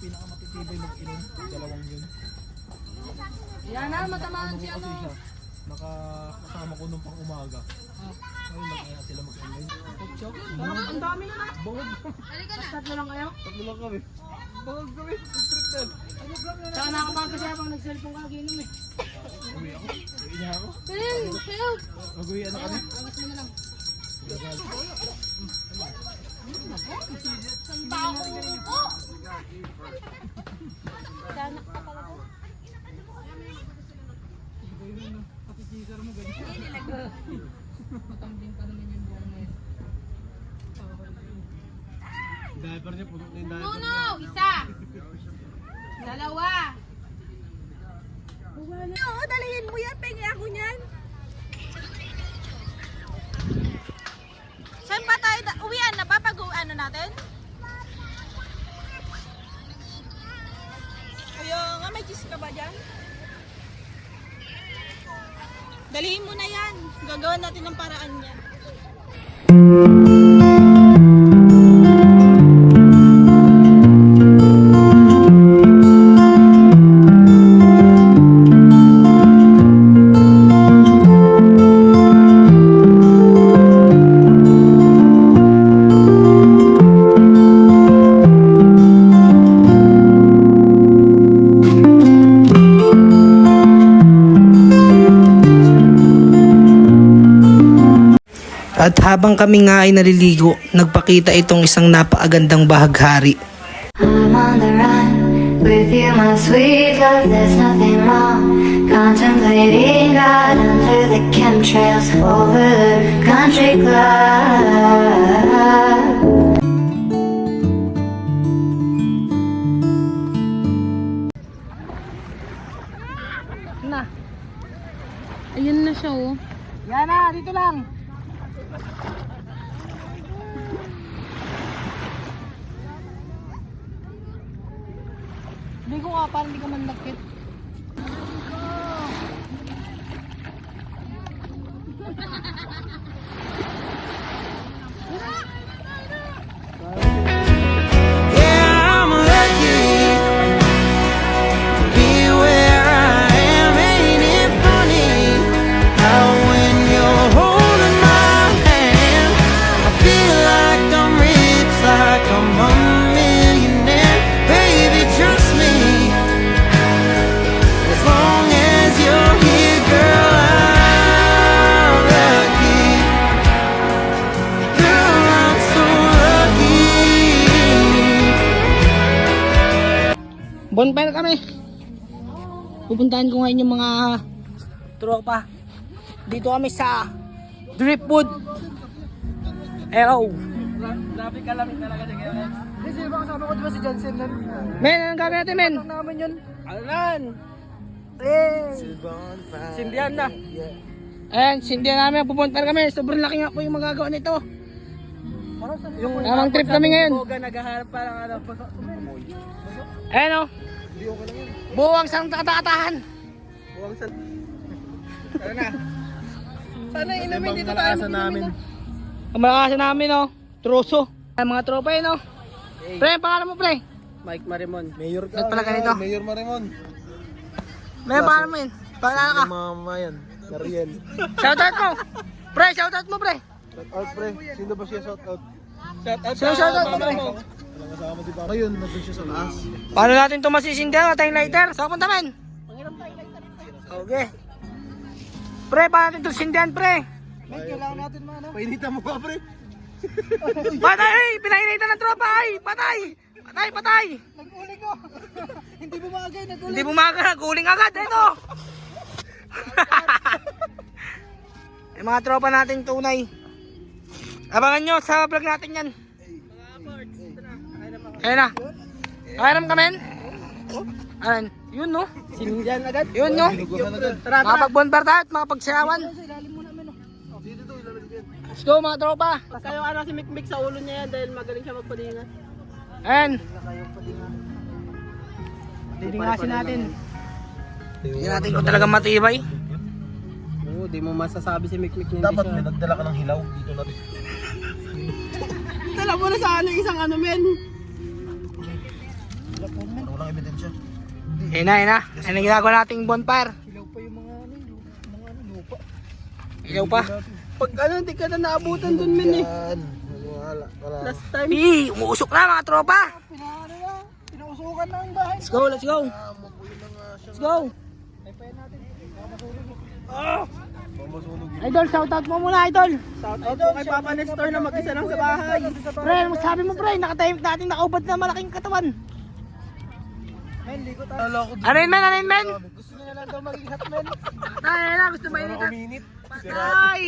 pinakamatitibay mag-inom, dalawang yun. Yan na, matamaan siya Kasi siya, nakakasama ko nung pang umaga. Ngayon nag-aya sila mag-inom. Ang dami na na. Bawag. Tatlo lang kayo? Tatlo lang kami. Bawag kami. Mag-trip na. Saka nakakapagod siya pang nag-cellphone ka, ginom eh. Uwi ako. Uwi na ako. Help! Mag-uwi na kami. Agos mo na lang. Ang tao po! Danak pa talaga. Matambing pa naman yung buong na yun. Diaper niya, puno na yung diaper niya. No! Isa! Dalawa! Oo, dalihin mo yan. Pengi ako niyan. Saan ba tayo? Uwian na ba? Pag-uwian na natin? Kuya nga, may cheese ka ba dyan? Dalihin mo na yan. Gagawin natin ng paraan yan. At habang kami nga ay naliligo, nagpakita itong isang napakagandang bahaghari. I'm on the run with you, my sweet love. There's nothing wrong. Contemplating God under the chemtrails over the country club. Na. Ayun na siya oh. Yan na, dito lang. Hindi ko nga, parang hindi ka manlakit. Bonfire kami. Pupuntahan ko ngayon yung mga tropa. Dito kami sa Driftwood. Hello. Grabe ka lang talaga niya. Kasi ba kasama ko diba si Johnson nun? Men, anong gagawin natin, men? Ang naman yun. Alan. Sindihan na. Ayan, sindihan namin. Pupuntahan kami. Sobrang laki nga po yung magagawa nito. Yung Tamang trip kami ngayon. Boga naghaharap parang ano. Ayan o. Hindi okay lang yun. Buwang sang katakatahan. Buwang sa... Tara na. Sana inumin dito tayo. Namin. Kamalakasan namin o. Troso. Ang mga tropa yun o. Pre, ang pangalan mo pre? Mike Marimon. Mayor ka. Ba't pala ganito? Mayor Marimon. May pangalan mo yun? Pangalan ka? Mama yan. Nariel. Shoutout mo. Pre, shoutout mo pre. Shout out pre. Sino ba siya shout out? Sino shoutout mo pre? Walang kasama di ba? Ngayon, nandun siya sa taas. Paano natin ito masisindihan? Matayong lighter? Saan punta men? Okay. Pre, paano natin ito sindihan pre? Kailangan natin ano? Painitan mo ba pre? Patay! Pinainitan ng tropa ay! Patay! Patay! Patay! Nag-uli ko. Hindi bumagay, nag-uli. Hindi bumaga, naguling agad. Ito! Yung mga tropa nating tunay. Abangan nyo sa vlog natin yan. Kaya na. Kairam ka men? Ayan. Yun no? Sindihan agad. Yun no? Tara, Makapag-bonbar tayo at makapagsayawan. Let's go mga tropa. Kayo ano si Mikmik sa ulo niya yan dahil magaling siya magpadinga. Ayan. Didingasin natin. Hindi natin kung talagang matibay. Oo, di mo masasabi si Mikmik niya. Dapat may nagdala ka ng hilaw dito natin. Dala mo na sa ano isang ano men. Walang ebidensya. Ayun na. Ayun na ginagawa nating bonfire. Ilaw pa yung mga lupa. Ilaw pa. Pag hindi ka na naabutan dun, men eh. Wala. Last time. Umuusok na mga tropa. Pinausukan na ang bahay. Let's go. Let's go. Idol, shoutout mo muna, Idol. Shoutout po kay Papa Nestor na mag-isa lang sa bahay. Pre, ano sabi mo, pre? Nakatahimik natin, nakaubad na malaking katawan. Men, likot tayo. Ano yun, men? Gusto niya na lang daw maging hotman. Ay, na, gusto mainit. Uminit. Ay!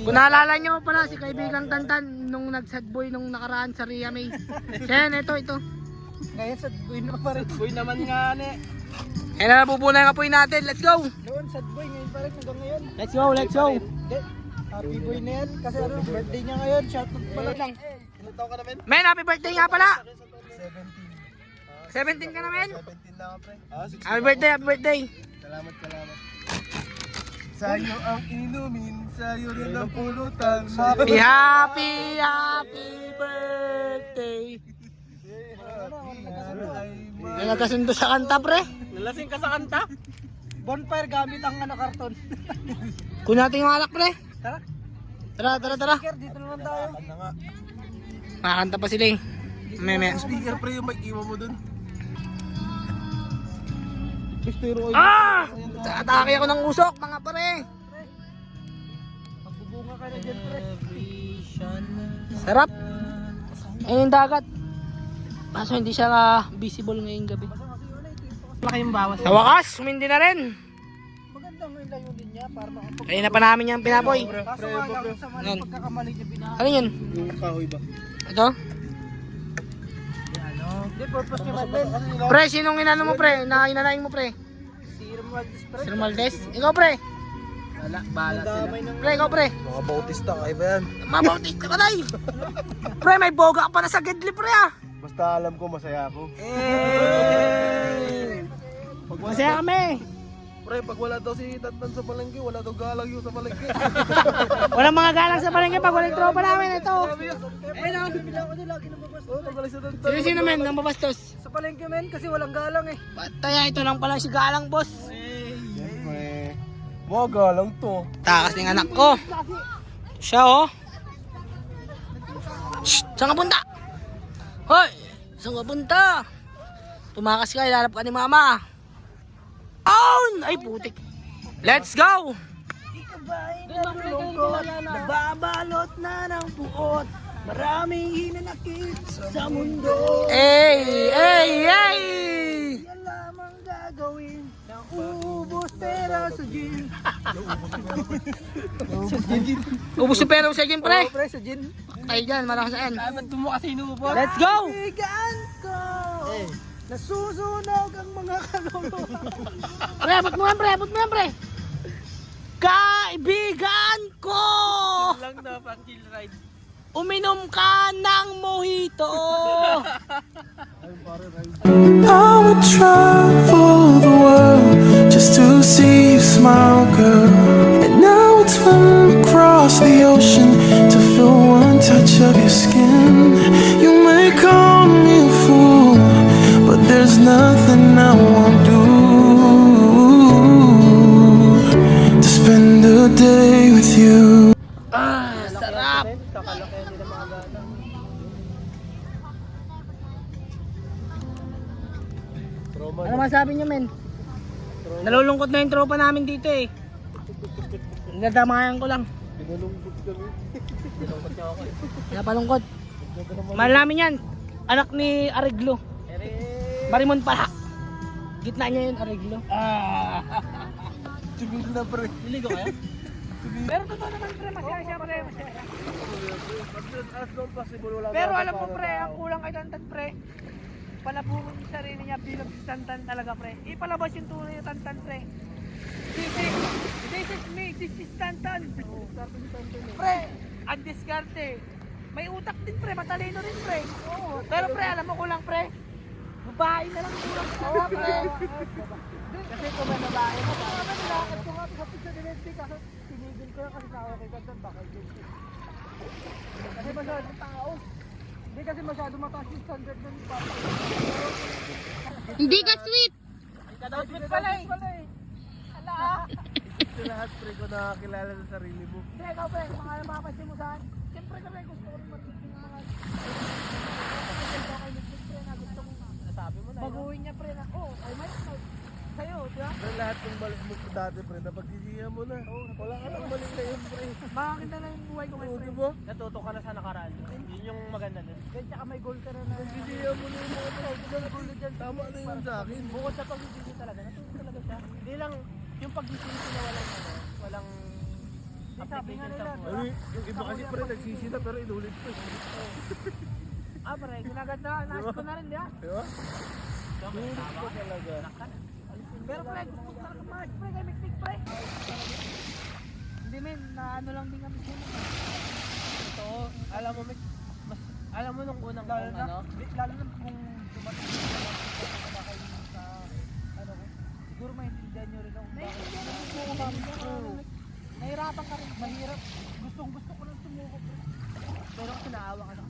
Kung naalala nyo pala, si kaibigang Tantan nung nag-sad boy nung nakaraan sa Ria May. Siya yan, ito. Ngayon sad boy na pa rin. Boy naman nga ne. Ayun na, nabubunan nga po natin. Let's go! Noon sad boy, ngayon pa rin hanggang ngayon. Let's go! Hindi. Happy boy na yan. Kasi birthday niya ngayon. Shoutout pala. Ilan taon ka na, men? Men, happy birthday nga pala! 17 ka na, men? 17 na ako, pre. Happy birthday! Salamat. Sa'yo ang inumin, sa'yo rin ang pulutan. Happy birthday! May nagkasundo sa kanta, pre. Nalasing ka sa kanta? Bonfire gamit ang karton. Kung natin yung alak, pre. Tara. Tara. Dito naman tayo. Makakanta pa sila eh. Meme. Speaker, pre, yung mic iwan mo dun. Atake ako ng usok, mga pre. Magbubunga ka na dyan, pre. Sarap. Ayun yung dagat. Kaso hindi siya visible ngayong gabi. Malaki yung bawas. Sa wakas, humindi na rin. Magandang yung layo din niya para makapag... Kanina pa namin yung pinapoy. Kaso nga lang sa Yan. pagkakamali niya pinapoy. Ano yun? Yung kahoy ba? Ito? Hindi, purpose niya man. Pre, sinong inano mo pre? Na inanaing mo pre? Si Romualdez, pre. Si Romualdez? Ikaw pre? Wala, bahala sila. Pre, ikaw pre? Mga bautista, kaya ba yan? Mabautik ka tayo. Pre, may boga ka pa na sa Gedli pre ah. Basta alam ko, masaya ako. Masaya kami. Pre, pag wala daw si Tantan sa palengke, wala daw galang yun sa palengke. Walang mga galang sa palengke pag walang tropa namin ito. Ayun ang bibila ko din lagi nababas. Oo, pag wala si Tantan. Sino men ang babastos? Sa palengke, men, kasi walang galang eh. Pataya, ito lang pala si galang boss. Siyempre, mga galang to. Takas ng anak ko. Siya oh. Shh, saan ka punta? Hoy, saan ka punta? Tumakas ka, ilalap ka ni mama. Own! Ay putik. Let's go! Nababalot na ng buot. Maraming hinanakit sa mundo. Hey! Yan lamang gagawin ng ubos pera sa gin. Ubus yung pera mo sa gym, pre. Pre, sa gin. Ay dyan, malakas yan. Ba't mo kasi inubos? Let's go! Kaibigan ko, nasusunog ang mga kaluluwa. Pre, abot mo yan, pre. Kaibigan ko! Lang na, pang chill ride. Uminom ka ng mojito! I would travel the world just to see you smile, girl. And now it's swim across the ocean to feel one touch of your skin. You may call me a fool, but there's nothing I won't do to spend a day with you. Sarap! Kakalaki nila mga galang. Ano masabi niyo, men? Nalulungkot na yung tropa namin dito eh. Nadamayan ko lang. Pinalungkot kami. Pinalungkot niya ako eh. Napalungkot. Mahal namin yan. Anak ni Areglo. Marimon pala. Gitna niya yun, Areglo. Tumil na, pre. Liligo kaya? Pero totoo naman pre, masaya siya pre. As long possible, wala Pero alam mo pre, ang kulang kay Tantan pre. Palabungan yung sarili niya bilang si Tantan talaga pre. Ipalabas yung tunay na Tantan pre. This is me, this is Tantan. Pre, ang diskarte. May utak din pre, matalino rin pre. Oo. Pero pre, alam mo kulang pre. Babae na lang kulang sa pre. Kasi kung may babae mo, nilakad ko nga sa pizza dinestic kasi tinigil ko lang kasi sa ako kay Tantan, baka guilty. Kasi masyadong tao. Hindi kasi masyado mataas yung standard nun. Hindi ka sweet. Kadawit pala eh. Ala. Ito lahat pre ko nakakilala sa sarili mo. Hindi, ikaw pre, mga mapapansin mo saan? Siyempre kami gusto ko rin marinig yung mga... Kasi ikaw kay Nick pre na gusto mo. Nasabi mo na. Baguhin niya pre na, oh, ay may sa'yo, di ba? Pre, lahat ng mali mo dati pre, napagsisihan mo na. Wala ka nang mali ngayon pre. Makakita na yung buhay ko kay Oo, pre. diba? Natuto ka na sa nakaraan. Yun yung maganda dun. Then tsaka may goal ka na na. Nagsisihan mo na yung mga pre. Diba natulad yan? Tama na yun sa akin. Bukod sa pagkikisi talaga, natuto talaga siya. Hindi lang yung pagkikisi na walang Sabi nga application nila, sa Ano buhay. yung iba kasi pre, nagsisi na pero inulit pa. ah pre, ginaganda, naas ko na rin, di ba? Diba? Inulit pa talaga. Pero pre, gusto ko talaga mag pre, kay Mikmik pre. Hindi men, na ano lang din kami sino. Ito, alam mo, alam mo nung unang Lalo kung na, ano, lalo na kung dumating ka lang kumakain sa, ano ko, siguro maintindihan nyo rin ako. Naiintindihan rin mo ako mami. Nahirapan ka rin, mahirap. Gustong gusto ko lang sumuko pre. pero kasi naawa ka na.